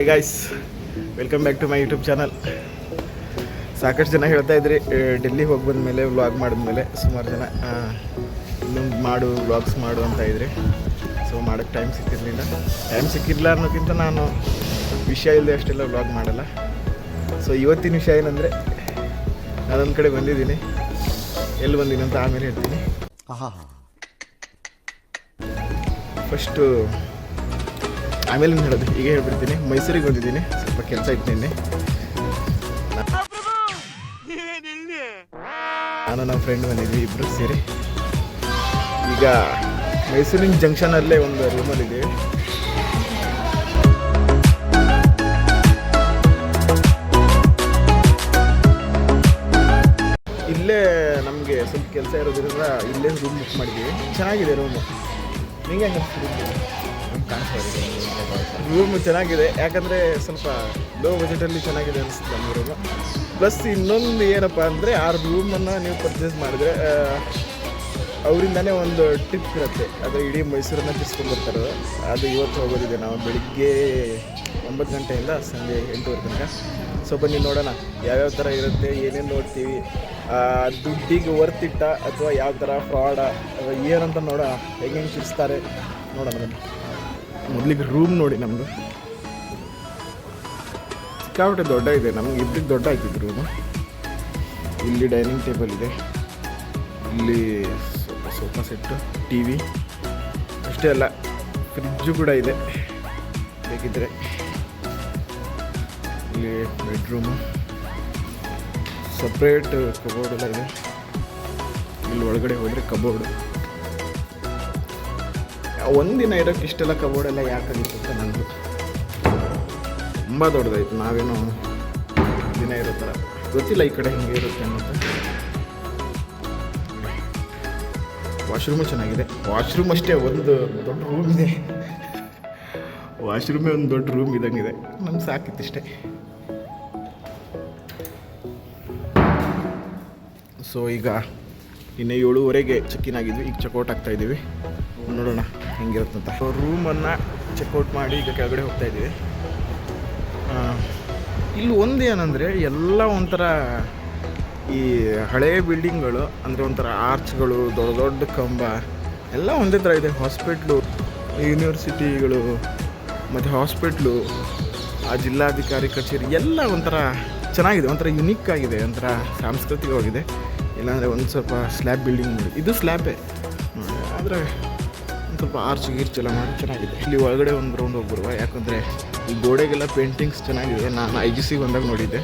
Hey guys, welcome back to my YouTube channel. ಸಾಕಷ್ಟು ಜನ ಹೇಳ್ತಾ ಇದ್ರಿ ಡೆಲ್ಲಿಗೆ ಹೋಗಿ ಬಂದಮೇಲೆ ವ್ಲಾಗ್ ಮಾಡಿದ್ಮೇಲೆ ಸುಮಾರು ಜನ ಇನ್ನೊಂದು ವ್ಲಾಗ್ಸ್ ಮಾಡು ಅಂತ ಇದ್ರಿ. ಸೊ ಮಾಡೋಕ್ಕೆ ಟೈಮ್ ಸಿಕ್ಕಿರಲಿಲ್ಲ ಅನ್ನೋಕ್ಕಿಂತ ನಾನು ವಿಷಯ ಇಲ್ಲದೆ ಅಷ್ಟೆಲ್ಲ ವ್ಲಾಗ್ ಮಾಡಲ್ಲ. ಸೊ ಇವತ್ತಿನ ವಿಷಯ ಏನಂದರೆ, ನಾನೊಂದು ಕಡೆ ಬಂದಿದ್ದೀನಿ. ಎಲ್ಲಿ ಬಂದೀನಿ ಅಂತ ಆಮೇಲೆ ಹೇಳ್ತೀನಿ. ಫಸ್ಟು ಆಮೇಲೆ ಹೇಳೋದು, ಈಗ ಹೇಳ್ಬಿಡ್ತೀನಿ. ಮೈಸೂರಿಗೆ ಬಂದಿದ್ದೀನಿ, ಸ್ವಲ್ಪ ಕೆಲಸ ಇತ್ತು ನಿನ್ನೆ. ನಾನು ನಮ್ಮ ಫ್ರೆಂಡ್ ಬಂದಿದ್ವಿ, ಇಬ್ಬರು ಸೇರಿ. ಈಗ ಮೈಸೂರಿನ ಜಂಕ್ಷನಲ್ಲೇ ಒಂದು ರೂಮಲ್ಲಿದ್ದೀವಿ. ಇಲ್ಲೇ ನಮಗೆ ಸ್ವಲ್ಪ ಕೆಲಸ ಇರೋದ್ರಿಂದ ಇಲ್ಲೇ ರೂಮ್ ಬುಕ್ ಮಾಡಿದ್ದೀವಿ. ಚೆನ್ನಾಗಿದೆ ರೂಮು. ನಿಂಗೆ ಹೆಂಗೆ ರೂಮ್ ಚೆನ್ನಾಗಿದೆ, ಯಾಕಂದರೆ ಸ್ವಲ್ಪ ಲೋ ಬಜೆಟಲ್ಲಿ ಚೆನ್ನಾಗಿದೆ ಅನಿಸುತ್ತೆ ನಮ್ಮ ರೂಮು. ಪ್ಲಸ್ ಇನ್ನೊಂದು ಏನಪ್ಪ ಅಂದರೆ, ಆ ರೂಮನ್ನು ನೀವು ಪರ್ಚೇಸ್ ಮಾಡಿದ್ರೆ ಅವರಿಂದನೇ ಒಂದು ಟಿಪ್ ಇರುತ್ತೆ. ಅದು ಇಡೀ ಮೈಸೂರನ್ನು ತಿರ್ಸ್ಕೊಂಡ್ಬರ್ತಾರೆ. ಅದು ಇವತ್ತು ಹೋಗೋದಿದೆ. ನಾವು ಬೆಳಿಗ್ಗೆ 9 ಗಂಟೆಯಿಂದ ಸಂಜೆ 8 ತನಕ. ಸೊ ಬನ್ನಿ ನೋಡೋಣ ಯಾವ್ಯಾವ ಥರ ಇರುತ್ತೆ, ಏನೇನು ನೋಡ್ತೀವಿ, ದುಡ್ಡಿಗೆ ವರ್ತಿಟ್ಟ ಅಥವಾ ಯಾವ ಥರ ಫ್ರಾಡ ಅಥವಾ ಏನಂತ ನೋಡೋಣ, ಹೆಂಗೆ ತಿರ್ಸ್ತಾರೆ ನೋಡೋಣ. ಬನ್ನಿ. ಮೊದಲಿಗೆ ರೂಮ್ ನೋಡಿ. ನಮ್ಮದು ಸಿಕ್ಕಾಪಟ್ಟೆ ದೊಡ್ಡ ಇದೆ, ನಮ್ಗೆ ಇಬ್ಬರಿಗೆ ದೊಡ್ಡ ಆಯ್ತಿದ್ದು ರೂಮು. ಇಲ್ಲಿ ಡೈನಿಂಗ್ ಟೇಬಲ್ ಇದೆ, ಇಲ್ಲಿ ಸೋಫಾ ಸೆಟ್ಟು, ಟಿ ವಿ ಅಷ್ಟೇ ಅಲ್ಲ, ಫ್ರಿಜ್ಜು ಕೂಡ ಇದೆ ಬೇಕಿದ್ದರೆ. ಇಲ್ಲಿ ಬೆಡ್ರೂಮು, ಸಪ್ರೇಟ್ ಕಬೋರ್ಡ್ ಎಲ್ಲ ಇದೆ. ಇಲ್ಲಿ ಒಳಗಡೆ ಹೋದರೆ ಕಬೋರ್ಡು. ಒಂದಿನ ಇರೋಕ್ಕೆ ಇಷ್ಟೆಲ್ಲ ಕಬೋರ್ಡೆಲ್ಲ ಯಾಕಾಗಿತ್ತು ಅಂತ ನನಗೂ ತುಂಬ ದೊಡ್ಡದಾಯಿತು. ನಾವೇನೋ ದಿನ ಇರೋ ಥರ ಗೊತ್ತಿಲ್ಲ ಈ ಕಡೆ ಹಿಂಗೆ ಇರುತ್ತೆ ಅನ್ನೋದು. ವಾಶ್ರೂಮು ಚೆನ್ನಾಗಿದೆ. ವಾಶ್ರೂಮ್ ಅಷ್ಟೇ ಒಂದು ದೊಡ್ಡ ರೂಮ್ ಇದೆ. ವಾಶ್ರೂಮೇ ಒಂದು ದೊಡ್ಡ ರೂಮ್ ಇದ್ದಂಗಿದೆ. ನಮ್ಗೆ ಸಾಕಿತ್ತು ಇಷ್ಟೇ. ಸೊ ಈಗ ಇನ್ನು 7:30ಗೆ ಚೆಕ್ಇನ್ ಆಗಿದ್ವಿ. ಈಗ ಚೆಕ್ಔಟ್ ಆಗ್ತಾಯಿದ್ದೀವಿ. ನೋಡೋಣ ಹೆಂಗಿರುತ್ತಂತ. ರೂಮನ್ನು ಚೆಕ್ಔಟ್ ಮಾಡಿ ಈಗ ಕೆಳಗಡೆ ಹೋಗ್ತಾಯಿದ್ದೀವಿ. ಇಲ್ಲಿ ಒಂದು ಏನಂದರೆ, ಎಲ್ಲ ಒಂಥರ ಈ ಹಳೆಯ ಬಿಲ್ಡಿಂಗ್ಗಳು, ಅಂದರೆ ಒಂಥರ ಆರ್ಚ್ಗಳು, ದೊಡ್ಡ ದೊಡ್ಡ ಕಂಬ ಎಲ್ಲ ಒಂದೇ ಥರ ಇದೆ. ಹಾಸ್ಪಿಟ್ಲು, ಯೂನಿವರ್ಸಿಟಿಗಳು ಮತ್ತು ಹಾಸ್ಪಿಟ್ಲು, ಆ ಜಿಲ್ಲಾಧಿಕಾರಿ ಕಚೇರಿ ಎಲ್ಲ ಒಂಥರ ಚೆನ್ನಾಗಿದೆ, ಒಂಥರ ಯುನೀಕ್ ಆಗಿದೆ, ಒಂಥರ ಸಾಂಸ್ಕೃತಿಕವಾಗಿದೆ. ಇಲ್ಲಾಂದರೆ ಒಂದು ಸ್ವಲ್ಪ ಸ್ಲ್ಯಾಬ್ ಬಿಲ್ಡಿಂಗ್ ನೋಡಿ, ಇದು ಸ್ಲ್ಯಾಬೇ ಆದರೆ ಒಂದು ಸ್ವಲ್ಪ ಆರ್ಚ್ ಗೀರ್ಚೆಲ್ಲ ಮಾಡಿ ಚೆನ್ನಾಗಿದೆ. ಇಲ್ಲಿ ಒಳಗಡೆ ಒಂದು ರೌಂಡ್ ಹೋಗ್ಬರುವ, ಯಾಕಂದರೆ ಈ ಗೋಡೆಗೆಲ್ಲ ಪೇಂಟಿಂಗ್ಸ್ ಚೆನ್ನಾಗಿದೆ. ನಾನು IGC ಬಂದಾಗ ನೋಡಿದ್ದೆ.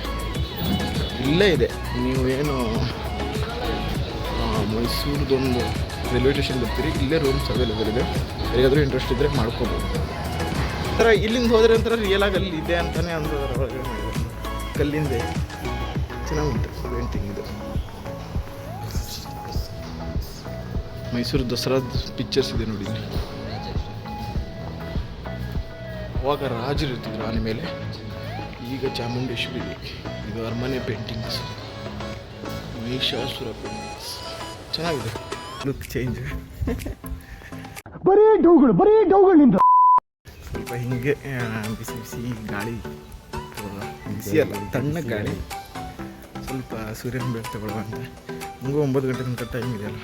ಇಲ್ಲೇ ಇದೆ. ನೀವು ಏನು ಮೈಸೂರದೊಂದು ರೈಲ್ವೆ ಸ್ಟೇಷನ್ ಬರ್ತೀರಿ, ಇಲ್ಲೇ ರೂಮ್ಸ್ ಅವೈಲೇಬಲ್ ಇದೆ. ಯಾರಿಗಾದರೂ ಇಂಟ್ರೆಸ್ಟ್ ಇದ್ದರೆ ಮಾಡ್ಕೋಬೋದು. ಥರ ಇಲ್ಲಿಂದ ಹೋದರೆ ಒಂಥರ ರಿಯಲಾಗಿ ಅಲ್ಲಿ ಇದೆ ಅಂತಲೇ ಅಂದದರ ಒಳಗಡೆ ಮಾಡಿದ್ದಾರೆ. ಕಲ್ಲಿಂದೆ ಚೆನ್ನಾಗುಂಟು ಪೇಂಟಿಂಗ್. ಇದು ಮೈಸೂರು ದಸರಾದ ಪಿಕ್ಚರ್ಸ್ ಇದೆ ನೋಡಿ. ಅವಾಗ ರಾಜರು ಇರ್ತಿದ್ರು ಆನೆ ಮೇಲೆ, ಈಗ ಚಾಮುಂಡೇಶ್ವರಿ. ಇದು ಅರಮನೆ ಪೇಂಟಿಂಗ್ಸ್, ಮಹಿಷಾಸುರ ಪೇಂಟಿಂಗ್ಸ್ ಚೆನ್ನಾಗಿದೆ. Look change. ಬರೀ ಡೌಗಳಿಂದ ಸ್ವಲ್ಪ ಹಿಂಗೆ ಬಿಸಿ ಬಿಸಿ ಗಾಳಿ, ಬಿಸಿ ಅಲ್ಲ ತಣ್ಣ ಗಾಳಿ, ಸ್ವಲ್ಪ ಸೂರ್ಯನ ಬೆಳಕು ತಗೊಳ್ಳುವ ಅಂತ. ಹಂಗೂ 9 ಗಂಟೆ ತನಕ ಟೈಮ್ ಇದೆಯಲ್ಲ.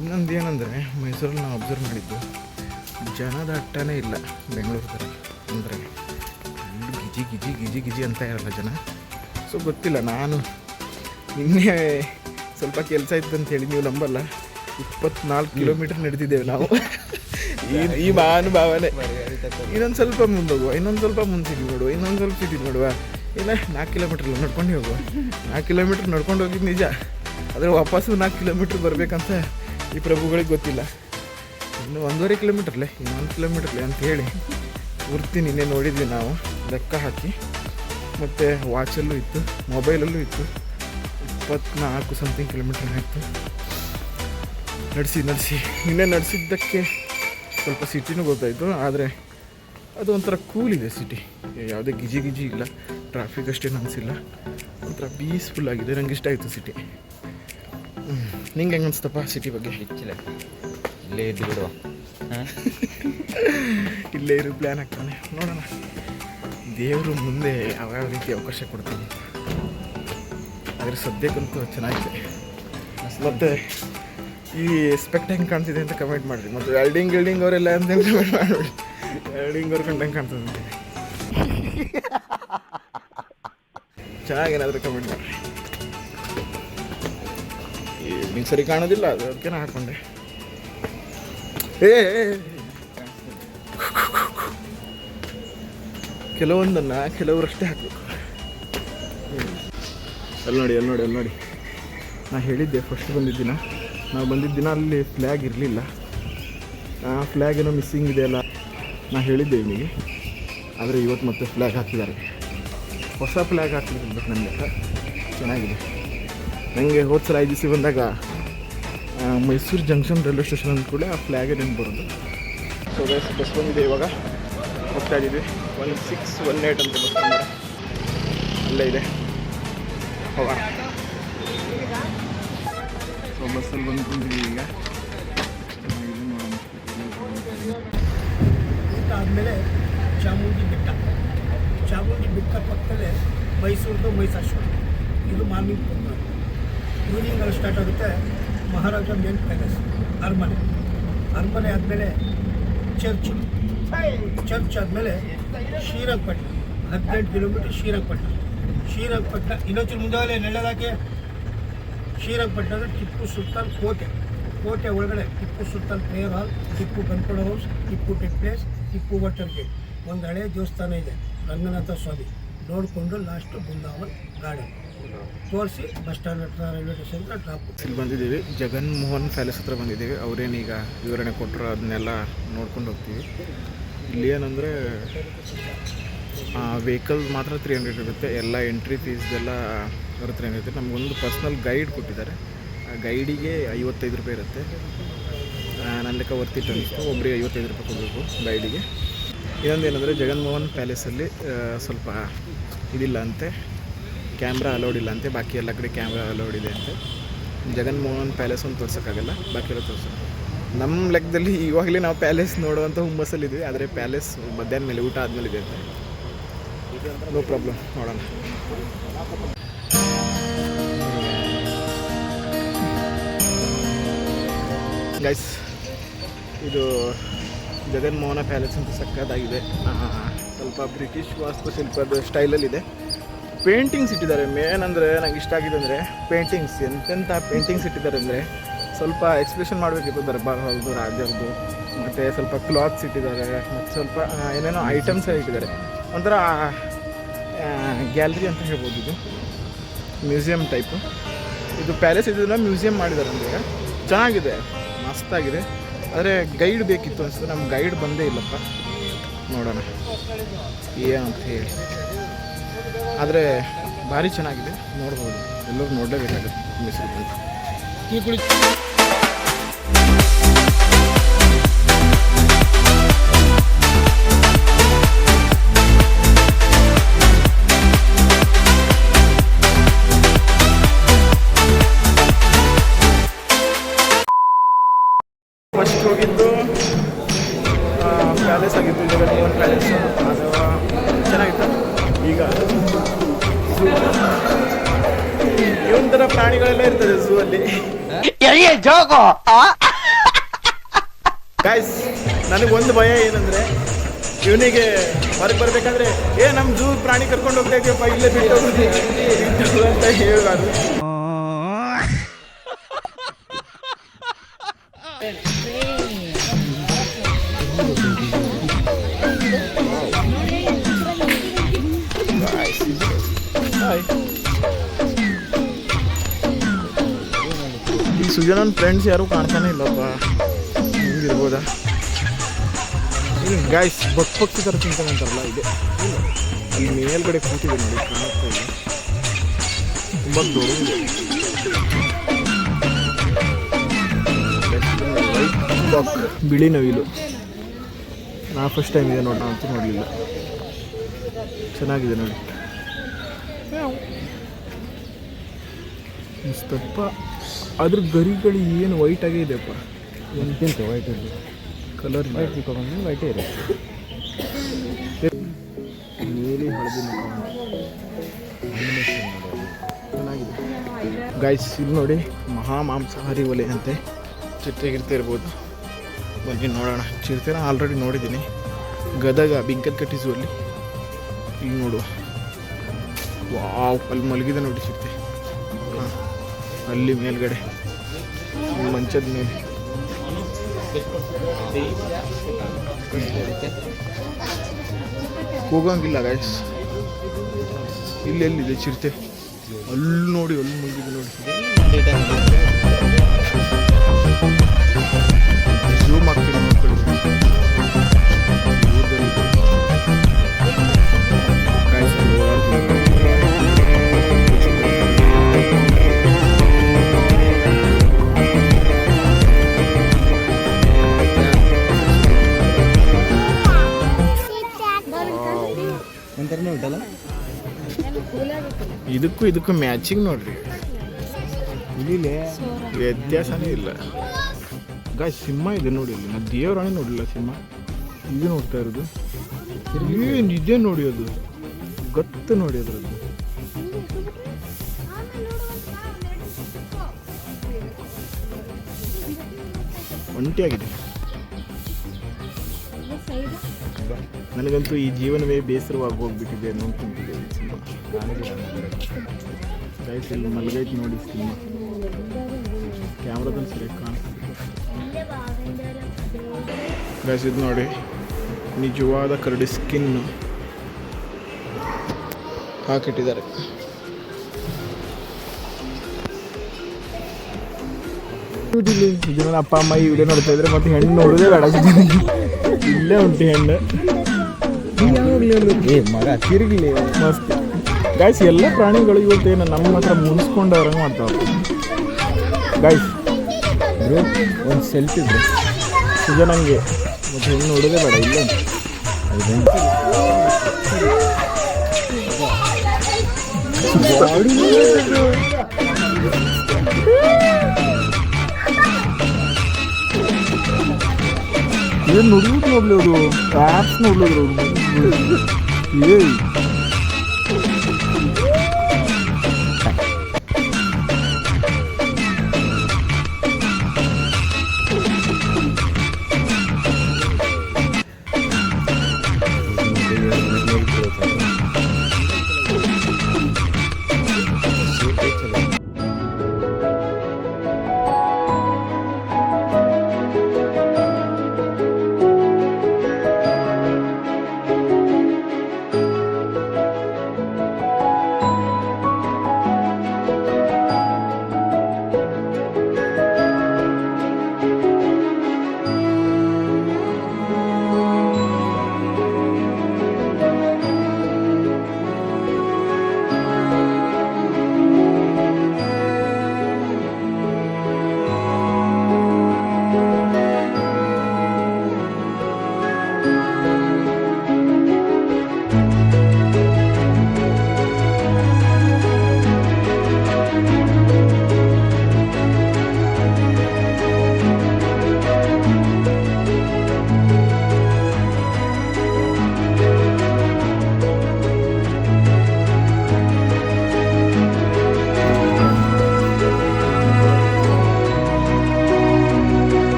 ಇನ್ನೊಂದು ಏನಂದರೆ, ಮೈಸೂರಲ್ಲಿ ನಾವು ಅಬ್ಸರ್ವ್ ಮಾಡಿದ್ದು, ಜನದ ಅಟ್ಟನೇ ಇಲ್ಲ ಬೆಂಗಳೂರು ಥರ. ಅಂದರೆ ಗಿಜಿ ಗಿಜಿ ಗಿಜಿ ಗಿಜಿ ಅಂತ ಇರಲ್ಲ ಜನ. ಸೊ ಗೊತ್ತಿಲ್ಲ, ನಾನು ನಿನ್ನೆ ಸ್ವಲ್ಪ ಕೆಲಸ ಇತ್ತು ಅಂತೇಳಿ ನೀವು ನಂಬಲ್ಲ, 24 ಕಿಲೋಮೀಟರ್ ನಡೆದಿದ್ದೇವೆ ನಾವು. ಈ ಮಹಾನುಭಾವನೆ. ಇನ್ನೊಂದು ಸ್ವಲ್ಪ ಮುಂದೆ ಹೋಗುವ, ಇನ್ನೊಂದು ಸ್ವಲ್ಪ ಮುಂದೆ ಸಿಟಿ ನೋಡುವ, ಇನ್ನೊಂದು ಸ್ವಲ್ಪ ಸಿಟಿ ನೋಡುವ. ಇಲ್ಲ 4 ಕಿಲೋಮೀಟ್ರ್ ನಡ್ಕೊಂಡು ಹೋಗುವ. 4 ಕಿಲೋಮೀಟ್ರ್ ನಡ್ಕೊಂಡು ಹೋಗಿದ್ದು ನಿಜ, ಆದರೆ ವಾಪಸ್ಸು 4 ಕಿಲೋಮೀಟ್ರ್ ಬರಬೇಕಂತ ಈ ಪ್ರಭುಗಳಿಗೆ ಗೊತ್ತಿಲ್ಲ. ಇನ್ನು 1.5 ಕಿಲೋಮೀಟ್ರಲ್ಲೇ, ಇನ್ನು 1 ಕಿಲೋಮೀಟ್ರಲ್ಲೇ ಅಂತ ಹೇಳಿ ಪೂರ್ತಿ ನಿನ್ನೆ ನೋಡಿದ್ವಿ ನಾವು ಲೆಕ್ಕ ಹಾಕಿ. ಮತ್ತು ವಾಚಲ್ಲೂ ಇತ್ತು, ಮೊಬೈಲಲ್ಲೂ ಇತ್ತು, 24 ಸಮಥಿಂಗ್ ಕಿಲೋಮೀಟ್ರ್ ಆಯಿತು ನಡೆಸಿ ನಿನ್ನೆ ನಡೆಸಿದ್ದಕ್ಕೆ. ಸ್ವಲ್ಪ ಸಿಟಿನೂ ಗೊತ್ತಾಯಿತು, ಆದರೆ ಅದು ಒಂಥರ ಕೂಲ್ ಇದೆ ಸಿಟಿ. ಯಾವುದೇ ಗಿಜಿ ಗಿಜಿ ಇಲ್ಲ, ಟ್ರಾಫಿಕ್ ಅಷ್ಟೇನು ಅನಿಸಿಲ್ಲ, ಒಂಥರ ಪೀಸ್ಫುಲ್ ಆಗಿದೆ. ನಂಗೆ ಇಷ್ಟ ಆಯಿತು ಸಿಟಿ. ನಿಂಗೆ ಹೆಂಗೆ ಅನಿಸ್ತಪ್ಪ ಸಿಟಿ ಬಗ್ಗೆ? ಇಲ್ಲೇ ಇದ್ದು ಬಿಡುವ. ಇಲ್ಲೇ ಇರೋ ಪ್ಲ್ಯಾನ್ ಹಾಕ್ತಾನೆ, ನೋಡೋಣ ದೇವರು ಮುಂದೆ ಯಾವ್ಯಾವ ರೀತಿ ಅವಕಾಶ ಕೊಡ್ತಾನೆ. ಆದರೆ ಸದ್ಯಕ್ಕಂತೂ ಚೆನ್ನಾಗಿದೆ. ಮತ್ತು ಈ ಎಸ್ಪೆಕ್ಟ್ ಹೆಂಗೆ ಕಾಣ್ತಿದೆ ಅಂತ ಕಮೆಂಟ್ ಮಾಡಿರಿ. ಮತ್ತು ವೆಲ್ಡಿಂಗ್ ಅವರೆಲ್ಲ ಅಂತ ಕಮೆಂಟ್ ಮಾಡಿಬಿಡಿ. ವೆಲ್ಡಿಂಗ್ ಅವ್ರ ಕಂಡು ಹೆಂಗೆ ಕಾಣ್ತದೆ ಅಂತ ಚೆನ್ನಾಗೇನಾದರೂ ಕಮೆಂಟ್ ಮಾಡಿರಿ. ಈವ್ನಿಂಗ್ ಸರಿ ಕಾಣೋದಿಲ್ಲ, ಅದಕ್ಕೆ ನಾ ಹಾಕ್ಕೊಂಡೆ. ಕೆಲವೊಂದನ್ನು ಕೆಲವರಷ್ಟೇ ಹಾಕಬೇಕು. ಅಲ್ಲಿ ನೋಡಿ ನಾ ಹೇಳಿದ್ದೆ ಫಸ್ಟ್ ಬಂದಿದ್ದ ದಿನ ಅಲ್ಲಿ ಫ್ಲ್ಯಾಗ್ ಇರಲಿಲ್ಲ. ಆ ಫ್ಲ್ಯಾಗ್ ಏನೋ ಮಿಸ್ಸಿಂಗ್ ಇದೆ ಅಲ್ಲ, ನಾ ಹೇಳಿದ್ದೆ ನಿಮಗೆ. ಆದರೆ ಇವತ್ತು ಮತ್ತೆ ಫ್ಲ್ಯಾಗ್ ಹಾಕಿದ್ದಾರೆ. ಹೊಸ ಫ್ಲ್ಯಾಗ್ ಹಾಕಿದ್ರು ನನಗೆ ಚೆನ್ನಾಗಿದೆ. ನನಗೆ ಹೋದ ಸಲ 5 ದಿವಸ ಬಂದಾಗ ಮೈಸೂರು ಜಂಕ್ಷನ್ ರೈಲ್ವೆ ಸ್ಟೇಷನ್ ಅಂದ ಕೂಡ ಆ ಫ್ಲ್ಯಾಗೇ ನೆನಪು ಬರೋದು. ಸೊ ಬಸ್ ಬಂದಿದೆ, ಇವಾಗ ಹೋಗ್ತಾ ಇದ್ದೀವಿ. 1618 ಅಂತ ಬಸ್ ಬಂದರೆ ಅಲ್ಲೇ ಇದೆ, ಹೋಗೋಣ. ಸೊ ಬಸ್ಸಲ್ಲಿ ಬಂದ್ಕೊಂಡಿದ್ದೀವಿ ಈಗ. ಆದಮೇಲೆ ಚಾಮುಂಡಿ ಬೆಟ್ಟ ಪಕ್ಕದಲ್ಲೇ ಮೈಸೂರದು ಮೈಸಾಶ್ವರ, ಇದು ಮಾರ್ನಿಂಗ್ ಪ್ರೋಗ್ರಾಮ್. ಈವ್ನಿಂಗ್ ಅಲ್ಲಿ ಸ್ಟಾರ್ಟ್ ಆಗುತ್ತೆ. ಮಹಾರಾಜ ಮೇನ್ ಪ್ಯಾಲೇಸ್, ಅರಮನೆ ಆದಮೇಲೆ ಚರ್ಚ್ ಆದಮೇಲೆ ಶ್ರೀರಂಗಪಟ್ಟಣ, 18 ಕಿಲೋಮೀಟರ್ ಶ್ರೀರಂಗಪಟ್ಟಣ ಇನ್ನೊಂಚೂರು ಮುಂದೆ ನೆಳ್ಳದಾಕೆ. ಶ್ರೀರಂಗಪಟ್ಟಣದ ಟಿಪ್ಪು ಸುಲ್ತಾನ್ ಕೋಟೆ ಒಳಗಡೆ Tipu Sultan prayer hall, Tipu gunpowder house, Tipu temples, Tipu water gate, ಒಂದು ಹಳೆ ದೇವಸ್ಥಾನ ಇದೆ ರಂಗನಾಥ ಸ್ವಾಮಿ, ನೋಡಿಕೊಂಡು ಲಾಸ್ಟ್ ಬೃಂದಾವನ್ ಗಾರ್ಡನ್ ತೋರಿಸಿ ಬಸ್ ಸ್ಟ್ಯಾಂಡ್ ಹತ್ರ ರೈಲ್ವೆ ಸ್ಟೇಷನ್ ಡ್ರಾಪ್. ಇಲ್ಲಿ ಬಂದಿದ್ದೀವಿ, ಜಗನ್ಮೋಹನ್ ಪ್ಯಾಲೇಸ್ ಹತ್ರ ಬಂದಿದ್ದೀವಿ. ಅವರೇನೀಗ ವಿವರಣೆ ಕೊಟ್ಟರು, ಅದನ್ನೆಲ್ಲ ನೋಡ್ಕೊಂಡು ಹೋಗ್ತೀವಿ. ಇಲ್ಲಿ ಏನಂದರೆ ವೆಹಿಕಲ್ ಮಾತ್ರ 300 ಇರುತ್ತೆ. ಎಲ್ಲ ಎಂಟ್ರಿ ಫೀಸ್ದೆಲ್ಲ ಅವ್ರ 300 ಇರುತ್ತೆ. ನಮಗೊಂದು ಪರ್ಸ್ನಲ್ ಗೈಡ್ ಕೊಟ್ಟಿದ್ದಾರೆ. ಆ ಗೈಡಿಗೆ 55 ರೂಪಾಯಿ ಇರುತ್ತೆ. ನನ್ನ ಲೆಕ್ಕ ವರ್ತಿಟ್ಟು ಅನ್ನಿಸ್ತು. ಒಬ್ಬರಿಗೆ 55 ರೂಪಾಯಿ ಕೊಡಬೇಕು ಗೈಡಿಗೆ. ಇನ್ನೊಂದು ಏನಂದರೆ ಜಗನ್ಮೋಹನ್ ಪ್ಯಾಲೇಸಲ್ಲಿ ಸ್ವಲ್ಪ ಇದಿಲ್ಲ ಅಂತೆ, ಕ್ಯಾಮ್ರಾ ಅಲೌಡ್ ಇಲ್ಲ ಅಂತೆ. ಬಾಕಿ ಎಲ್ಲ ಕಡೆ ಕ್ಯಾಮ್ರಾ ಅಲೌಡ್ ಇದೆ ಅಂತೆ. ಜಗನ್ಮೋಹನ್ ಪ್ಯಾಲೇಸ್ ಒಂದು ತೋರ್ಸೋಕ್ಕಾಗಲ್ಲ, ಬಾಕಿ ಎಲ್ಲ ತೋರ್ಸೋದು. ನಮ್ಮ ಲೆಕ್ಕದಲ್ಲಿ ಇವಾಗಲೇ ನಾವು ಪ್ಯಾಲೇಸ್ ನೋಡುವಂಥ ಹುಮ್ಮಸ್ಸಲ್ಲಿದ್ವಿ. ಆದರೆ ಪ್ಯಾಲೇಸ್ ಮಧ್ಯಾಹ್ನ ಮೇಲೆ ಊಟ ಆದಮೇಲೆ ಇದೆ ಅಂತೆ. ನೋ ಪ್ರಾಬ್ಲಮ್, ನೋಡೋಣ. ಗೈಸ್, ಇದು ಜಗನ್ಮೋಹನ ಪ್ಯಾಲೇಸ್ ಅಂತ ಸಕ್ಕತ್ತಾಗಿದೆ. ಸ್ವಲ್ಪ ಬ್ರಿಟಿಷ್ ವಾಸ್ತುಶಿಲ್ಪದ ಸ್ಟೈಲಲ್ಲಿದೆ. ಪೇಂಟಿಂಗ್ಸ್ ಇಟ್ಟಿದ್ದಾರೆ. ಮೇನ್ ಅಂದರೆ ನಂಗೆ ಇಷ್ಟ ಆಗಿದೆ ಅಂದರೆ ಪೇಂಟಿಂಗ್ಸ್. ಎಂತೆಂಥ ಪೇಂಟಿಂಗ್ಸ್ ಇಟ್ಟಿದ್ದಾರೆ ಅಂದರೆ ಸ್ವಲ್ಪ ಎಕ್ಸ್ಪ್ರೆಷನ್ ಮಾಡಬೇಕಿತ್ತು ದರ್ಬಾರ್ ಹಾಲ್ದು, ರಾಜರದು. ಮತ್ತು ಸ್ವಲ್ಪ ಕ್ಲಾತ್ಸ್ ಇಟ್ಟಿದ್ದಾರೆ, ಮತ್ತು ಸ್ವಲ್ಪ ಏನೇನೋ ಐಟಮ್ಸ್ ಇಟ್ಟಿದ್ದಾರೆ. ಒಂಥರ ಗ್ಯಾಲರಿ ಅಂತ ಹೇಳ್ಬೋದು. ಇದು ಮ್ಯೂಸಿಯಂ ಟೈಪು. ಇದು ಪ್ಯಾಲೇಸ್ ಇದನ್ನ ಮ್ಯೂಸಿಯಂ ಮಾಡಿದ್ದಾರೆ ಅಂದರೆ ಚೆನ್ನಾಗಿದೆ, ಮಸ್ತಾಗಿದೆ. ಆದರೆ ಗೈಡ್ ಬೇಕಿತ್ತು ಅನಿಸುತ್ತೆ. ನಮ್ಮ ಗೈಡ್ ಬಂದೇ ಇಲ್ಲಪ್ಪ. ನೋಡೋಣ ಏನಂತ ಹೇಳಿ. ಆದರೆ ಭಾರಿ ಚೆನ್ನಾಗಿದೆ, ನೋಡ್ಬೋದು. ಎಲ್ಲರೂ ನೋಡಲೇಬೇಕಾಗುತ್ತೆ ಮೈಸೂರು ಬಂದು. ಟೀ ಕುಡಿ. ಫಸ್ಟ್ ಹೋಗಿದ್ದು ಪ್ಯಾಲೇಸ್ ಆಗಿತ್ತು, ಜಗನ್ಮೋಹನ್ ಪ್ಯಾಲೇಸ್. ಅದು ಚೆನ್ನಾಗಿತ್ತು. ಈಗ ಇವೊಂಥರ ಪ್ರಾಣಿಗಳೆಲ್ಲ ಇರ್ತದೆ ಝೂ ಅಲ್ಲಿ. ಗಾಯ್ಸ್, ನನಗೊಂದು ಭಯ ಏನಂದ್ರೆ, ಇವನಿಗೆ ಹೊರಗೆ ಬರ್ಬೇಕಾದ್ರೆ ನಮ್ಮ ಝೂ ಪ್ರಾಣಿ ಕರ್ಕೊಂಡು ಹೋಗ್ತಾ ಇದೆಯಪ್ಪ, ಇಲ್ಲೇ ಬಿಟ್ಟು ಅಂತ ಹೇಳಬಾರ್ದು. ಈ ಸುಜನನ್ ಫ್ರೆಂಡ್ಸ್ ಯಾರು ಕಾಣ್ತಾನೆ ಇಲ್ಲಪ್ಪ, ಹಿಂಗಿರ್ಬೋದಾ? ಗಾಯ್ಸ್, ಪಕ್ಷಿ ಥರ ತಿಂತಾನೆ ಅಂತಾರಲ್ಲ, ಇದೆ. ಅಲ್ಲಿ ಮೇಲ್ಗಡೆ ಕೂತಿದೆ ನೋಡಿ, ಕಾಣುತ್ತಾ ಇಲ್ಲ. ತುಂಬ ದೊಡ್ಡದು. ಬಿಳಿ ನವಿಲು. ನಾ ಫಸ್ಟ್ ಟೈಮ್ ಇದೆ ನೋಡಿ, ಅಂತೂ ನೋಡಲಿಲ್ಲ. ಚೆನ್ನಾಗಿದೆ ನೋಡಿ, ಮಸ್ತಪ್ಪ. ಅದ್ರ ಗರಿಗಳು ಏನು ವೈಟಾಗೇ ಇದೆಯಪ್ಪ. ಎಂತೆಂತ ವೈಟ್ ಇದೆ. ಕಲರ್ ವೈಟ್ ತಿಳ್ಕೊಂಡ್ಬಂದ್ರೆ ವೈಟೇ ಇರುತ್ತೆ. ನೀಲಿ ಹಳದಿ ಚೆನ್ನಾಗಿದೆ ಗೈಸ್. ಇಲ್ಲಿ ನೋಡಿ ಮಹಾ ಮಾಂಸಾಹಾರಿ ಒಲೆ ಅಂತೆ. ಚಿರತೆ ಇರ್ಬೋದು, ಬನ್ನಿ ನೋಡೋಣ. ಚಿರತೆನ ಆಲ್ರೆಡಿ ನೋಡಿದ್ದೀನಿ ಗದಗ ಬಿಂಕದಕಟ್ಟಿ ಝೂ ಅಲ್ಲಿ. ಇಲ್ಲಿ ನೋಡುವ, ವಾವ್, ಅಲ್ಲಿ ಮಲಗಿದೆ ನೋಡಿ ಚಿರತೆ. ಹಾಂ, ಅಲ್ಲಿ ಮೇಲ್ಗಡೆ ಮಂಚದ ಮೇಲೆ ಹೋಗಂಗಿಲ್ಲ ಗೈಸ್. ಇಲ್ಲೆಲ್ಲಿದೆ ಚಿರತೆ? ಅಲ್ಲಿ ನೋಡಿ, ಅಲ್ಲಿ ಮಲಗಿದೆ ನೋಡಿ. ಝೂಮ್ ಆಗ್ತಿದೆ ಮಕ್ಕಳು. ಒಂಥರನೇ ಉಂಟಲ್ಲ, ಇದಕ್ಕೂ ಮ್ಯಾಚಿಂಗ್ ನೋಡ್ರಿ. ಇಲ್ಲಿ ವ್ಯತ್ಯಾಸನೇ ಇಲ್ಲ ಗಾಯ್ಸ್. ಸಿಂಹ ಇದೆ ನೋಡಿ ಅಲ್ಲಿ. ನಾನು ದೇವರಾಣಿ ನೋಡಿಲ್ಲ, ಸಿಂಹ ಇದು ನೋಡ್ತಾ ಇರೋದು. ಏನು ಇದೆ ನೋಡಿ, ಅದು ಗತ್ತು ನೋಡಿ ಅದರದ್ದು. ಒಂಟಿಯಾಗಿದೆ. ನನಗಂತೂ ಈ ಜೀವನವೇ ಬೇಸರವಾಗಿ ಹೋಗ್ಬಿಟ್ಟಿದೆ ಅನ್ನೋ ಅಂತಿದೆ ಸಿಂಹ. ಗೈಸ್ ಇಲ್ಲಿ ಮಲಗೈತೆ ನೋಡಿ ಸಿಂಹ. ಕ್ಯಾಮ್ರಾದಲ್ಲಿ ಸರಿಯಾಗಿ ಕಾಣಿಸ್ತಿದೆ ಗೈಸ್. ಇದು ನೋಡಿ ನಿಜವಾದ ಕರಡಿ ಸ್ಕಿನ್ನು ಹಾಕಿಟ್ಟಿದ್ದಾರೆ. ಇದು ನನ್ನ ಅಪ್ಪ ಅಮ್ಮ ಈ ವಿಡಿಯೋ ನೋಡ್ತಾ ಇದ್ರೆ ಮತ್ತೆ ಹೆಣ್ಣು ನೋಡೋದೇ ಬೇಡ. ಇಲ್ಲೇ ಉಂಟು ಹೆಣ್ಣು. ಮಗ ತಿರುಗಲಿ ಮಸ್ತ್ ಗಾಯ್ಸ್. ಎಲ್ಲ ಪ್ರಾಣಿಗಳು ಇವತ್ತೇನು ನಮ್ಮ ಹತ್ರ ಮುನ್ಸ್ಕೊಂಡವ್ರಂಗೆ ಮಾಡ್ತಾವೆ ಗಾಯ್ಸ್. ಬ್ರೋ ಒಂದು ಸೆಲ್ಫಿ ಬ್ರೋ ಸುಜನಂಗೆ ಮತ್ತೆ ಹೆಣ್ಣು ನೋಡೋದೇ ಬೇಡ. ಇಲ್ಲ ಏನು ನೋಡ್ಬಿಟ್ಟು ನೋಡ್ಲಿ, ಅದು ಆ್ಯಪ್ಸ್ ನೋಡ್ಲಿದ್ರು. ಏಯ್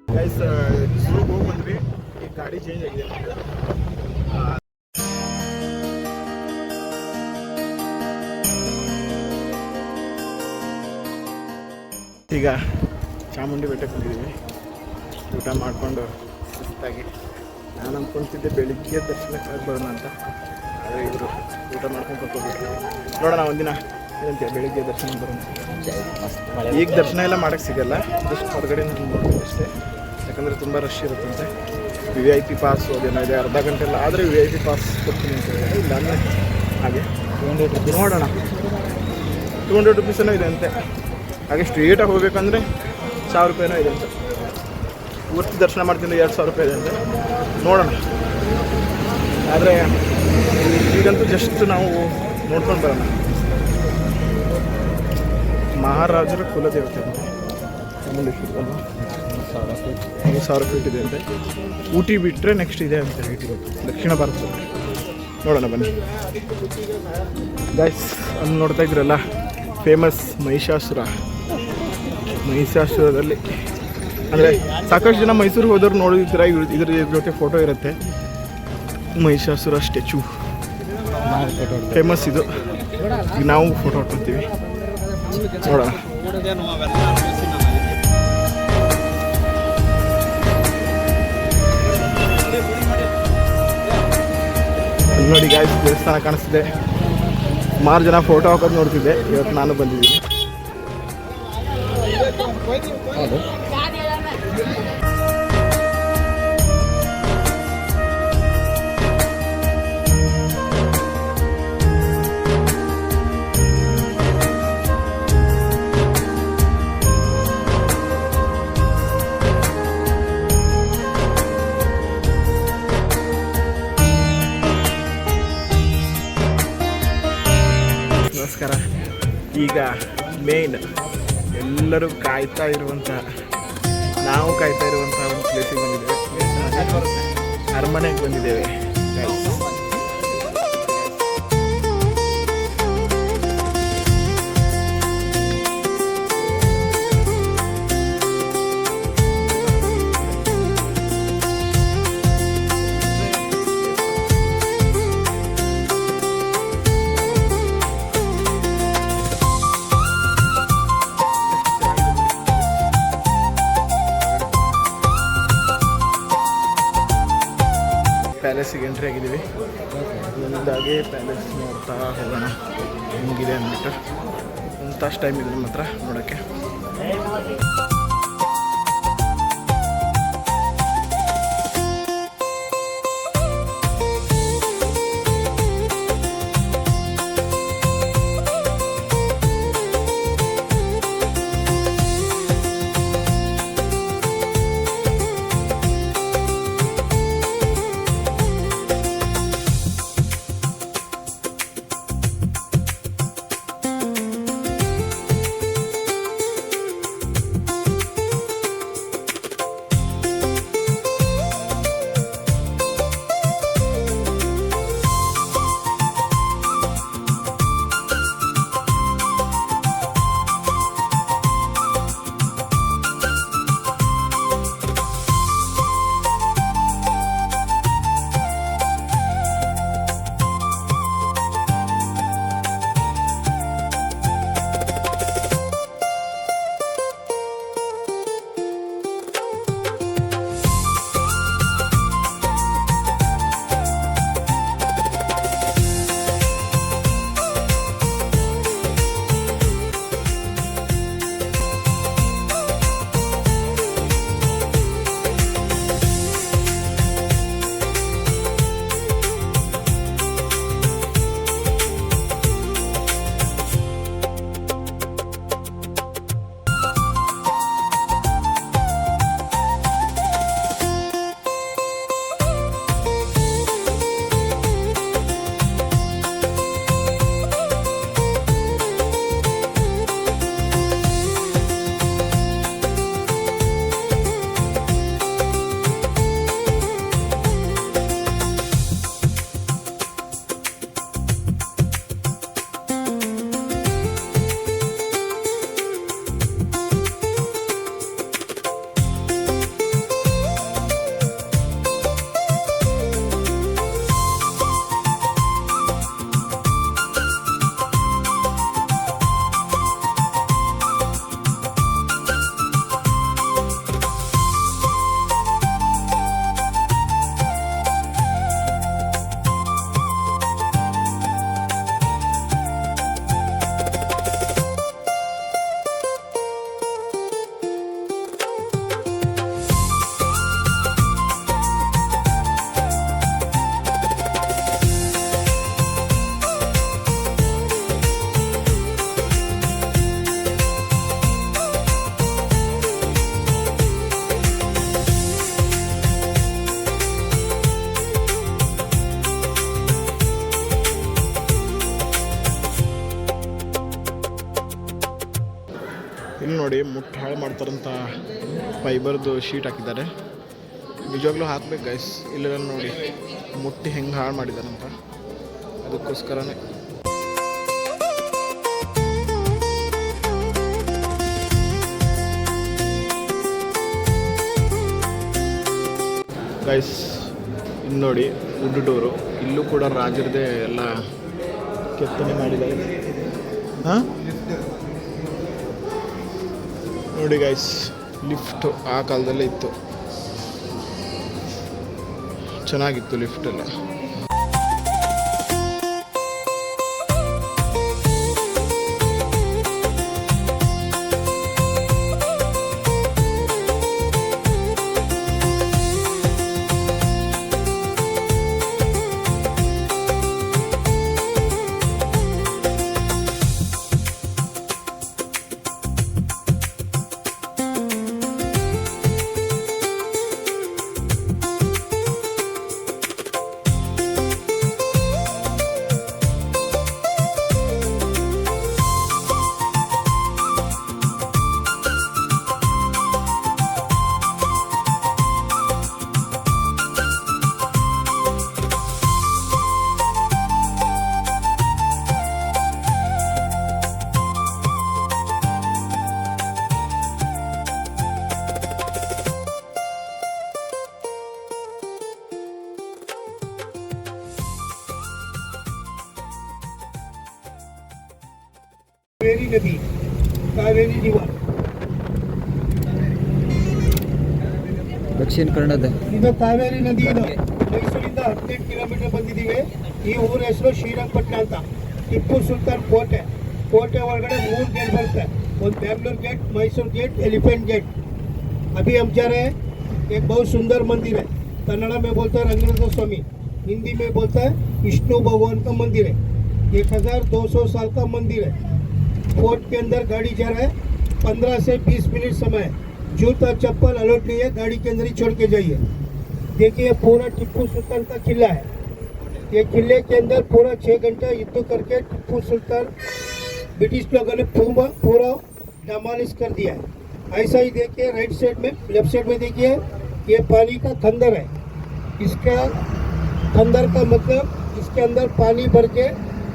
ಗೈಸ್ ಝೂಗೆ ಹೋಗಿ ಬಂದ್ವಿ. ಈ ಗಾಡಿ ಚೇಂಜ್ ಆಗಿದೆ. ಈಗ ಚಾಮುಂಡಿ ಬೆಟ್ಟಕ್ಕೆ ಬಂದಿದ್ದೀವಿ. ಊಟ ಮಾಡಿಕೊಂಡು ಸುಸ್ತಾಗಿ ನಾನು ಅಂದ್ಕೊತಿದ್ದೆ ಬೆಳಿಗ್ಗೆ ದರ್ಶನಕ್ಕಾಗಿ ಬರೋಣ ಅಂತ, ಆದರೆ ಇವರು ಊಟ ಮಾಡ್ಕೊಂಡು ಕರ್ಕೊಬಿಟ್ರು. ನೋಡೋಣ ಒಂದಿನ ಏನಂತೀಯ ಬೆಳಿಗ್ಗೆ ದರ್ಶನ ಬರೋಣ. ಈಗ ದರ್ಶನ ಎಲ್ಲ ಮಾಡೋಕ್ಕೆ ಸಿಗಲ್ಲ, ಜಸ್ಟ್ ಹೊರಗಡೆ ನಾನು ನೋಡ್ತೀನಿ ಅಷ್ಟೇ, ಯಾಕಂದರೆ ತುಂಬ ರಶ್ ಇರುತ್ತಂತೆ. VIP ಪಾಸ್ ಅದೇನೋ ಇದೆ, ಅರ್ಧ ಗಂಟೆ ಎಲ್ಲ ಆದರೆ VIP ಪಾಸ್ ಕೊಡ್ತೀನಿ ಅಂತ ಹೇಳಿದ್ರೆ, ಇಲ್ಲ ಅಂದರೆ ಹಾಗೆ 200 ರೂಪೀಸ್ ನೋಡೋಣ. 200 ರೂಪೀಸೇನೋ ಇದೆ ಅಂತೆ. ಹಾಗೆ ಸ್ಟ್ರೇಟಾಗಿ ಹೋಗ್ಬೇಕಂದ್ರೆ 1000 ರೂಪಾಯಿನೋ ಇದೆ ಅಂತ. ಪೂರ್ತಿ ದರ್ಶನ ಮಾಡ್ತೀನಿ 2000 ರೂಪಾಯಿ ಇದೆ ಅಂತೆ. ನೋಡೋಣ. ಆದರೆ ಈಗಂತೂ ಜಸ್ಟ್ ನಾವು ನೋಡ್ಕೊಂಡು ಬರೋಣ. ಮಹಾರಾಜರ ಕುಲದೇವತೆ ಅಂತ ಚಾಮುಂಡೇಶ್ವರಿ ಅಲ್ವಾ, 1000 ಫೀಟ್ ಇದೆ ಅಂತೆ. ಊಟಿ ಬಿಟ್ಟರೆ ನೆಕ್ಸ್ಟ್ ಇದೆ ಅಂತ ಹೇಳ್ತಿರೋದು ದಕ್ಷಿಣ ಭಾರತದಲ್ಲಿ. ನೋಡೋಣ ಬನ್ನಿ ಗೈಸ್. ಅಲ್ಲಿ ನೋಡ್ತಾ ಇದ್ರಲ್ಲ ಫೇಮಸ್ ಮಹಿಷಾಸುರದಲ್ಲಿ ಅಂದರೆ ಸಾಕಷ್ಟು ಜನ ಮೈಸೂರಿಗೆ ಹೋದವ್ರು ನೋಡಿದ್ರೆ ಇದ್ರ ಜೊತೆ ಫೋಟೋ ಇರುತ್ತೆ. ಮಹಿಷಾಸುರ ಸ್ಟ್ಯಾಚು ಫೇಮಸ್ ಇದು. ಈಗ ನಾವು ಫೋಟೋ ಹೊಡ್ಕೊತೀವಿ, ನೋಡೋಣ. ನೋಡಿ ಗಾಯ್ಸ್, ದೇವಸ್ಥಾನ ಕಾಣಿಸ್ತಿದೆ. ಸುಮಾರು ಜನ ಫೋಟೋ ಹಾಕೋದು ನೋಡ್ತಿದ್ದೆ, ಇವತ್ತು ನಾನು ಬಂದಿದ್ದೀನಿ. ಹೌದು, ನಮಸ್ಕಾರ. ಈಗ ಮೇನ್ ಎಲ್ಲರೂ ಕಾಯ್ತಾ ಇರುವಂಥ, ನಾವು ಕಾಯ್ತಾ ಇರುವಂಥ ಒಂದು ಪ್ಲೇಸಿಗೆ ಬಂದಿದ್ದೇವೆ. ಅರಮನೆಗೆ ಬಂದಿದ್ದೇವೆ. ಪ್ಯಾಲೇಸಿಗೆ ಎಂಟ್ರಿ ಆಗಿದ್ದೀವಿ. ಮುಂದಾಗಿ ಪ್ಯಾಲೇಸ್ ನೋಡ್ತಾ ಹೋಗೋಣ ಹೆಂಗಿದೆ ಅಂದ್ಬಿಟ್ಟು. ಒಂದಷ್ಟು ಟೈಮ್ ಇದೆ ನಮ್ಮ ಹತ್ರ ನೋಡೋಕ್ಕೆ. ಮುಟ್ಟು ಹಾಳು ಮಾಡ್ತಾರಂತ ಫೈಬರ್ದು ಶೀಟ್ ಹಾಕಿದ್ದಾರೆ. ನಿಜವಾಗ್ಲೂ ಹಾಕ್ಬೇಕು ಗೈಸ್, ಇಲ್ಲ ನೋಡಿ ಮುಟ್ಟಿ ಹೆಂಗೆ ಹಾಳು ಮಾಡಿದಾರಂತ. ಅದಕ್ಕೋಸ್ಕರನೇ ಗೈಸ್ ಇನ್ನು ನೋಡಿ ವುಡ್ ಡೋರು. ಇಲ್ಲೂ ಕೂಡ ರಾಜರದೇ ಎಲ್ಲ ಕೆತ್ತನೆ ಮಾಡಿದ್ದಾರೆ. ಹಾಂ ನೋಡಿ ಗೈಸ್, ಲಿಫ್ಟು ಆ ಕಾಲದಲ್ಲೇ ಇತ್ತು, ಚೆನ್ನಾಗಿತ್ತು ಲಿಫ್ಟ್ ಎಲ್ಲ. ಕಾವೇರಿ ನದಿ, ಕಾವೇರಿ ರಿವರ್. ದಕ್ಷಿಣ ಕನ್ನಡದ ಇದು ಕಾವೇರಿ ನದಿ. ಇದು ಮೈಸೂರಿಂದ 18 ಕಿಲೋಮೀಟರ್ ಬಂದಿದ್ದೀವಿ. ಈ ಊರ ಹೆಸರು ಶ್ರೀರಂಗಪಟ್ಟಣ ಅಂತ. ಟಿಪ್ಪು ಸುಲ್ತಾನ್ ಕೋಟೆ. ಕೋಟೆ ಒಳಗಡೆ 3 गेट बरते, ಒಂದು Bengaluru gate, Mysore gate, elephant gate. अभी हम जा रहे हैं. एक बहुत सुंदर मंदिर है. कन्नड़ा में बोलते हैं रंगनाथ स्वामी, हिंदी में बोलता है विष्णु भगवान का मंदिर है. 1200 साल का मंदिर है. फोर्ट के अंदर गाड़ी जा रहा है. 15 से 20 मिनट समय. जूता चप्पल अलाउड नहीं है, गाड़ी के अंदर ही छोड़ के जाइए. देखिए पूरा टिप्पू सुल्तान का किला है. ये किले के अंदर पूरा 6 घंटा युद्ध करके टिप्पू सुल्तान ब्रिटिश लोगों ने पूरा डमालिश कर दिया है. ऐसा ही देखिए राइट साइड में, लेफ्ट साइड में देखिए ये पानी का खंदर है. इसका खंदर का मतलब इसके अंदर पानी भर के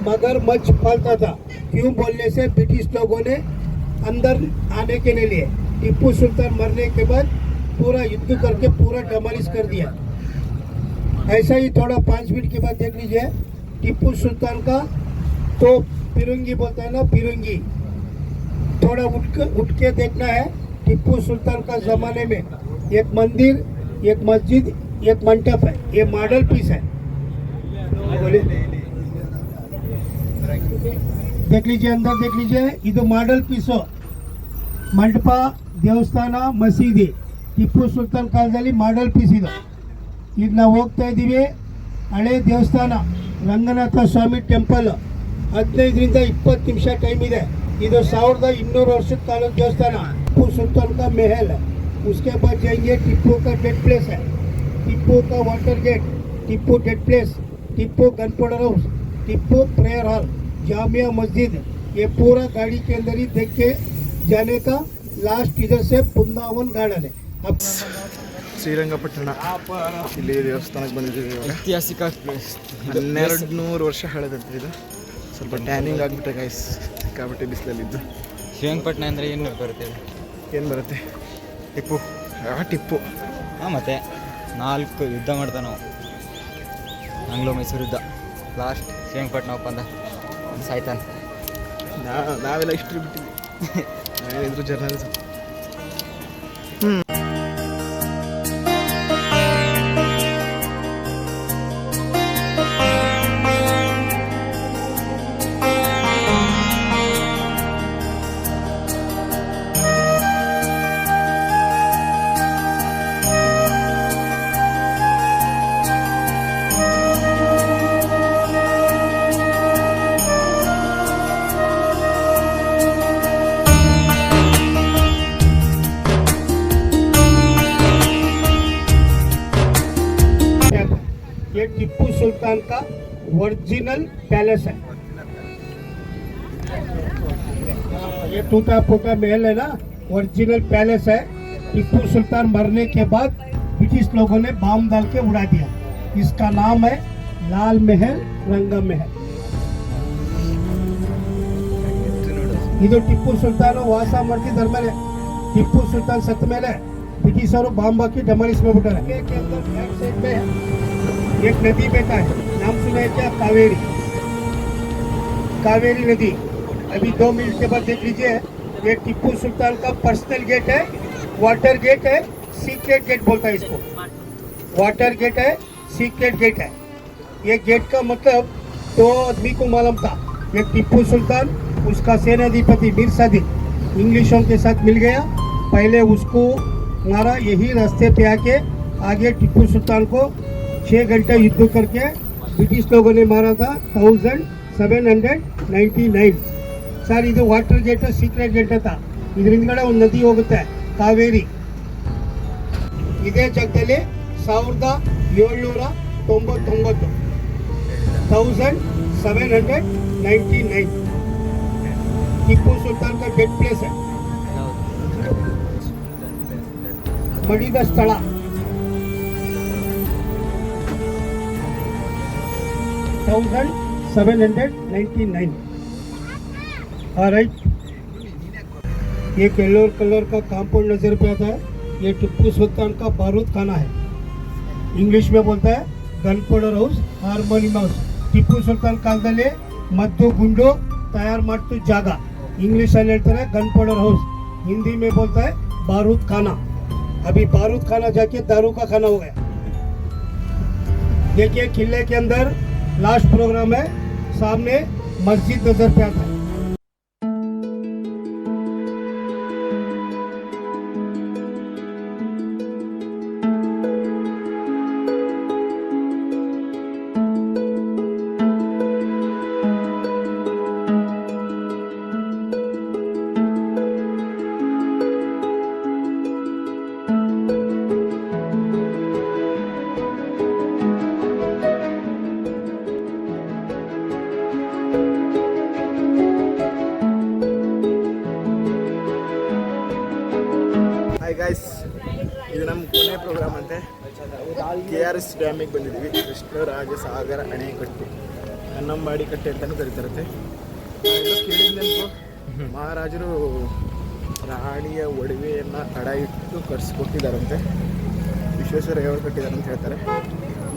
मगरमच्छ पालता था. क्यों बोलने से ब्रिटिश लोगों ने अंदर आने के लिए टिप्पू सुल्तान मरने के बाद पूरा युद्ध करके पूरा डमालिश कर दिया. ऐसा ही थोड़ा 5 मिनट के बाद देख लीजिए टिप्पू सुल्तान का तो फिरंगी बोलता है ना, फिरंगी. थोड़ा उठ के देखना है. टिप्पू सुल्तान का जमाने में एक मंदिर, एक मस्जिद, एक मंडप है. ये मॉडल पीस है. बोलिए, देख लीजिए अंदर, देख लीजिए. ಇದು ಮಾಡಲ್ ಪೀಸು. ಮಂಟಪ, ದೇವಸ್ಥಾನ, ಮಸೀದಿ ಟಿಪ್ಪು ಸುಲ್ತಾನ್ ಕಾಲದಲ್ಲಿ ಮಾಡಲ್ ಪೀಸ್ ಇದು. ಈಗ ನಾವು ಹೋಗ್ತಾ ಇದ್ದೀವಿ ಹಳೆ ದೇವಸ್ಥಾನ ರಂಗನಾಥ ಸ್ವಾಮಿ ಟೆಂಪಲ್. 15ರಿಂದ 20 ನಿಮಿಷ ಟೈಮ್ ಇದೆ. ಇದು 1200 ವರ್ಷದ ಕಾಲದ ದೇವಸ್ಥಾನ. ಟಿಪ್ಪು ಸುಲ್ತಾನ್ का महल है. उसके बाद जाएंगे टिप्पू का डेड प्लेस है, टिप्पू का water gate, Tipu dead place, Tipu gunpowder house, Tipu prayer hall, Jamia Masjid. ये पूरा गाड़ी के अंदर ही देख के जाने का. लास्ट इधर से वृंदावन गार्डन है. अब ಶ್ರೀರಂಗಪಟ್ಟಣ ಇಲ್ಲಿ ದೇವಸ್ಥಾನಕ್ಕೆ ಬಂದಿದ್ದೀವಿ. ಇವಾಗ ಐತಿಹಾಸಿಕ ಪ್ಲೇಸ್. 1200 ವರ್ಷ ಹಳೆದಂತೆ ಇದು. ಸ್ವಲ್ಪ ಟ್ಯಾನಿಂಗ್ ಆಗಿಬಿಟ್ಟೆ ಗೈಸ್, ಸಿಕ್ಕಾಬಿಟ್ಟೆ ಬಿಸಿಲಲ್ಲಿದ್ದು. ಶ್ರೀರಂಗಪಟ್ಟಣ ಅಂದರೆ ಏನು ಬರುತ್ತೆ? ಏನು ಬರುತ್ತೆ? ಟಿಪ್ಪು. ಟಿಪ್ಪು ಹಾಂ, ಮತ್ತೆ 4 ಯುದ್ಧ ಮಾಡ್ತಾ ನಾವು. ಆಂಗ್ಲೋ ಮೈಸೂರು ಯುದ್ಧ. ಲಾಸ್ಟ್ ಶ್ರೀರಂಗಪಟ್ಟಣ ಒಪ್ಪಂದ ಸಾಯ್ತಾನೆ. ನಾವೆಲ್ಲ ಇಷ್ಟು ಬಿಟ್ಟಿದ್ವಿ. ನಾವೇನಿದ್ರು ಜರ್ನಲಿಸಮ್. ये टिप्पू सुल्तान का ओरिजिनल पैलेस है. ये टूटा फूटा महल है ना, ओरिजिनल पैलेस है। टीपू सुल्तान मरने के बाद ब्रिटिश लोगों ने बम डाल के उड़ा दिया। इसका नाम है लाल महल रंगा महल। ಇದು ಟಿಪ್ಪು ಸುಲ್ತಾನ್ ವಾಸ ಮಾಡ್ತಿದ್ದ ಮೇಲೆ ಟಿಪ್ಪು ಸುಲ್ತಾನ್ ಸತ್ತ ಮೇಲೆ ಬ್ರಿಟಿಷರು ಬಾಂಬ್ ಹಾಕಿ ಡೆಮಾಲಿಶ್ ಮಾಡ್ಬಿಟ್ಟಾರೆ। के अंदर बैक साइड में एक नदी बहता है, नाम सुना है क्या? कावेरी। कावेरी नदी। अभी 2 मिनट के बाद देख लीजिए, ये टिप्पू सुल्तान का पर्सनल गेट है, वाटर गेट है, सीक्रेट गेट बोलता है इसको। वाटर गेट है, सीक्रेट गेट है। ये गेट का मतलब तो आदमी को मालूम था। ये टिप्पू सुल्तान, उसका सेनाधिपति मीर सादिक इंग्लिशों के साथ मिल गया, पहले उसको मारा। यही रास्ते पे आके आगे टिप्पू सुल्तान को 6 घंटे युद्ध करके ब्रिटिश लोगों ने मारा था 1799। सर ಇದು ವಾಟರ್ ಗೇಟ್ ಸೀಕ್ರೆಟ್ ಗೇಟ್ ಅಂತ, ಇದ್ರ ಹಿಂದ್ಗಡೆ ಒಂದು ನದಿ ಹೋಗುತ್ತೆ ಕಾವೇರಿ। ಇದೇ ಜಾಗದಲ್ಲಿ 1799 1799 ಟಿಪ್ಪು ಸುಲ್ತಾನ್ का डेथ प्लेस है, ಮಡಿದ ಸ್ಥಳ। राइट। एक येलो कलर का कंपाउंड नजर पे आता है, ये टिप्पू सुल्तान का बारूद खाना है। इंग्लिश में बोलता है gun powder house, harmonium house. Tipu Sultan ಕಾಲದಲ್ಲಿ ಮದ್ದು ಗುಂಡು ತಯಾರು ಮಾಡ್ತು ಜಾಗ, इंग्लिश ಅಲ್ಲಿ ಹೇಳ್ತಾರೆ गन पाउडर हाउस, हिंदी में बोलता है बारूद खाना। अभी बारूद खाना जाके दारू का खाना हो गया। देखिए किले के अंदर लास्ट प्रोग्राम है, सामने मस्जिद नजर पे आता है। ಹಾಯ್ ಗಾಯ್ಸ್, ಇದು ನಮ್ಮ ಕೊನೆ ಪ್ರೋಗ್ರಾಮ್ ಅಂತೆ। KRS ಡ್ಯಾಮಿಗೆ ಬಂದಿದ್ದೀವಿ, ಕೃಷ್ಣರಾಜ ಸಾಗರ ಅಣೆಕಟ್ಟು, ಕನ್ನಂಬಾಡಿ ಕಟ್ಟೆ ಅಂತಲೂ ಕರೀತಾರಂತೆ। ಕೇಳಿದ್ನೆಂತು, ಮಹಾರಾಜರು ರಾಣಿಯ ಒಡವೆಯನ್ನು ಅಡ ಇಟ್ಟು ಕಟ್ಸಿಕೊಟ್ಟಿದ್ದಾರಂತೆ, ವಿಶ್ವೇಶ್ವರಯ್ಯವರು ಕಟ್ಟಿದ್ದಾರೆ ಅಂತ ಹೇಳ್ತಾರೆ।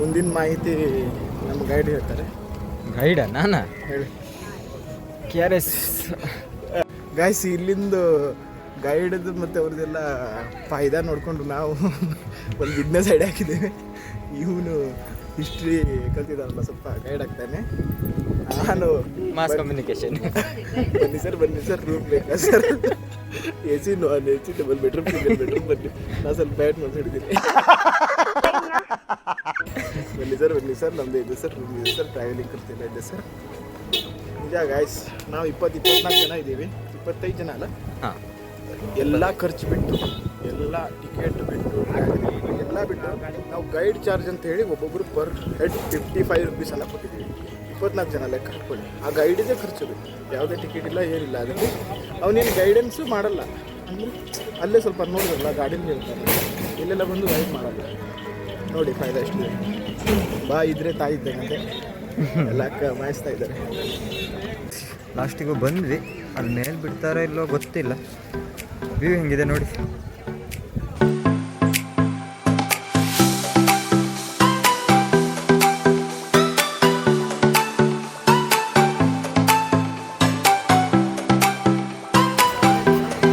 ಮುಂದಿನ ಮಾಹಿತಿ ನಮ್ಮ ಗೈಡ್ ಹೇಳ್ತಾರೆ। ಗೈಡ ನಾನಾ ಹೇಳಿ KRS ಗಾಯ್ಸ್, ಇಲ್ಲಿಂದ ಗೈಡದು ಮತ್ತು ಅವ್ರದ್ದೆಲ್ಲ ಫಾಯ್ದಾ ನೋಡಿಕೊಂಡು ನಾವು ಒಂದು ಬಿಸ್ನೆಸ್ ಐಡಿಯಾ ಹಾಕಿದ್ದೇವೆ। ಇವನು ಹಿಸ್ಟ್ರಿ ಕಲ್ತಿದ್ದಾನಲ್ಲ, ಸ್ವಲ್ಪ ಗೈಡ್ ಆಗ್ತಾನೆ। ನಾನು ಮಾಸ್ ಕಮ್ಯುನಿಕೇಶನ್। ಬನ್ನಿ ಸರ್ ರೂಮ್ ಬೇಕಾ ಸರ್? AC ನಾನ್ AC double bedroom single bedroom ಬನ್ನಿ, ನಾನು ಸ್ವಲ್ಪ ಬ್ಯಾಟ್ ಮಾತಾಡಿದ್ದೀನಿ। ಬನ್ನಿ ಸರ್ ನಮ್ಮದು ಇದೆ ಸರ್, ರೂಮ್ ಇದೆ ಸರ್, ಟ್ರಾವೆಲಿಂಗ್ ಖರ್ಚೆಲ್ಲ ಇದೆ ಸರ್। ನಿಜ ಗಾಯ್ಸ್, ನಾವು 24 ಜನ ಇದ್ದೀವಿ, 25 ಜನ ಅಲ್ಲ, ಹಾಂ, ಎಲ್ಲ ಖರ್ಚು ಬಿಟ್ಟು, ಎಲ್ಲ ಟಿಕೆಟ್ ಬಿಟ್ಟು, ಎಲ್ಲ ಬಿಟ್ಟು ನಾವು ಗೈಡ್ ಚಾರ್ಜ್ ಅಂತ ಹೇಳಿ ಒಬ್ಬೊಬ್ಬರು ಪರ್ ಹೆಡ್ 55 ರುಪೀಸ್ ಎಲ್ಲ ಕೊಟ್ಟಿದ್ದೀವಿ। 24 ಜನ ಲೆಕ್ಕ ಹಾಕ್ಕೊಳ್ಳಿ, ಆ ಗೈಡಿದೆ ಖರ್ಚು ಬಿಟ್ಟು, ಯಾವುದೇ ಟಿಕೆಟ್ ಇಲ್ಲ ಏನಿಲ್ಲ। ಅದಕ್ಕೆ ಅವನೇನು ಗೈಡೆನ್ಸು ಮಾಡಲ್ಲ, ಅಂದರೆ ಅಲ್ಲೇ ಸ್ವಲ್ಪ ನೋಡಿದ್ರಲ್ಲ ಗಾಡಿನ ಹೇಳ್ತಾರೆ, ಇಲ್ಲೆಲ್ಲ ಬಂದು ಗೈಡ್ ಮಾಡಲ್ಲ। ನೋಡಿ ಫಾಯ್ದಾ ಎಷ್ಟಿದೆ, ಬಾ ಇದ್ರೆ ತಾಯಿ ಇದ್ದಂತೆ ಎಲ್ಲ ಮಾಯಿಸ್ತಾ ಇದ್ದಾರೆ। ಲಾಸ್ಟಿಗೂ ಬಂದ್ವಿ, ಅಲ್ಲಿ ಮೇಲೆ ಬಿಡ್ತಾರೋ ಇಲ್ಲೋ ಗೊತ್ತಿಲ್ಲ, ವ್ಯೂ ಹೆಂಗಿದೆ ನೋಡಿ।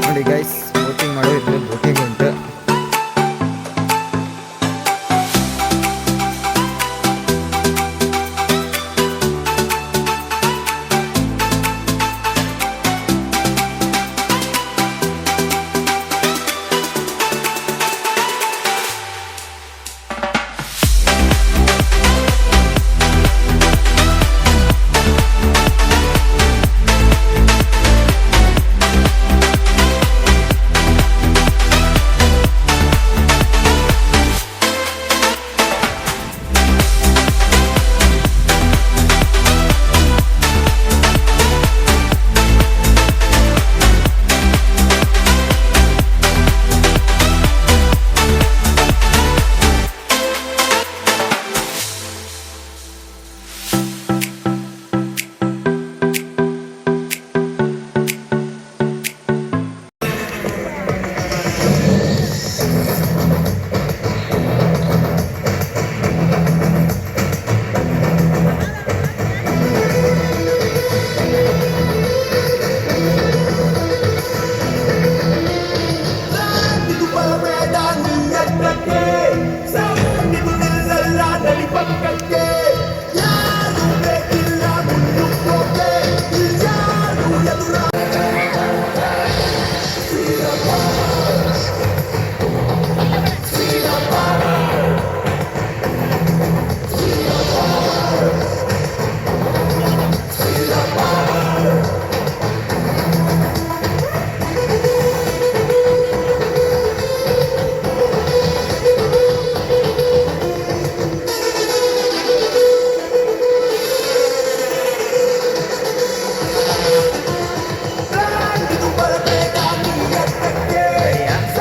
ನೋಡಿ ಗೈಸ್, ಬೋಟಿಂಗ್ ಮಾಡೋ ಇದ್ರೆ ಬೋಟಿಂಗ್ ಉಂಟು।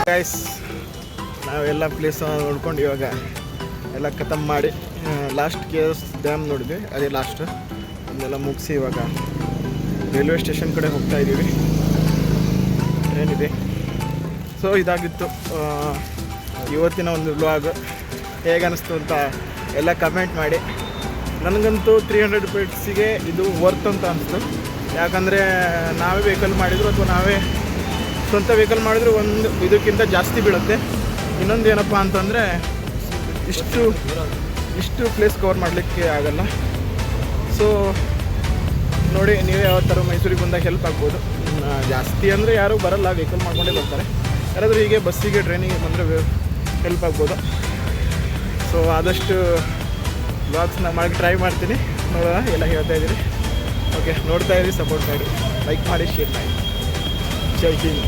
ಗೈಸ್ ನಾವೆಲ್ಲ ಪ್ಲೇಸ್ ನೋಡ್ಕೊಂಡು ಇವಾಗ ಎಲ್ಲ ಖತಮ್ ಮಾಡಿ ಲಾಸ್ಟ್ KS ಡ್ಯಾಮ್ ನೋಡಿದ್ವಿ, ಅದೇ ಲಾಸ್ಟ್. ಅದನ್ನೆಲ್ಲ ಮುಗಿಸಿ ಇವಾಗ ರೈಲ್ವೆ ಸ್ಟೇಷನ್ ಕಡೆ ಹೋಗ್ತಾ ಇದ್ದೀವಿ. ಟ್ರೈನ್ ಇದೆ. ಸೊ ಇದಾಗಿತ್ತು ಇವತ್ತಿನ ಒಂದು ವ್ಲಾಗ್. ಹೇಗೆ ಅನ್ನಿಸ್ತು ಅಂತ ಎಲ್ಲ ಕಮೆಂಟ್ ಮಾಡಿ. ನನಗಂತೂ 300 ರೂಪೀಸಿಗೆ ಇದು ವರ್ತ್ ಅಂತ ಅನಿಸ್ತು. ಯಾಕಂದರೆ ನಾವೇ ವೆಹಿಕಲ್ ಮಾಡಿದ್ರು ಅಥವಾ ನಾವೇ ಸ್ವಂತ ವೆಹಿಕಲ್ ಮಾಡಿದ್ರು ಒಂದು ಇದಕ್ಕಿಂತ ಜಾಸ್ತಿ ಬೀಳುತ್ತೆ. ಇನ್ನೊಂದು ಏನಪ್ಪ ಅಂತಂದರೆ ಇಷ್ಟು ಪ್ಲೇಸ್ ಕವರ್ ಮಾಡಲಿಕ್ಕೆ ಆಗಲ್ಲ. ಸೊ ನೋಡಿ, ನೀವೇ ಯಾವ ಥರ ಮೈಸೂರಿಗೆ ಬಂದಾಗ ಹೆಲ್ಪ್ ಆಗ್ಬೋದು. ಜಾಸ್ತಿ ಅಂದರೆ ಯಾರೂ ಬರಲ್ಲ, ವೆಹಿಕಲ್ ಮಾಡ್ಕೊಂಡೇ ಬರ್ತಾರೆ. ಯಾರಾದರೂ ಹೀಗೆ ಬಸ್ಸಿಗೆ ಟ್ರೈನಿಗೆ ಬಂದರೆ ಹೆಲ್ಪ್ ಆಗ್ಬೋದು. ಸೊ ಆದಷ್ಟು ಬ್ಲಾಗ್ಸ್ನ ಮಾಡೋಕ್ಕೆ ಟ್ರೈ ಮಾಡ್ತೀನಿ. ನೋಡೋಣ, ಎಲ್ಲ ಹೇಳ್ತಾ ಇದ್ದೀನಿ. ಓಕೆ, ನೋಡ್ತಾ ಇರಿ, ಸಪೋರ್ಟ್ ಮಾಡಿ, ಲೈಕ್ ಮಾಡಿ, ಶೇರ್ ಮಾಡಿ. ಜೈ ಹಿಂದ್.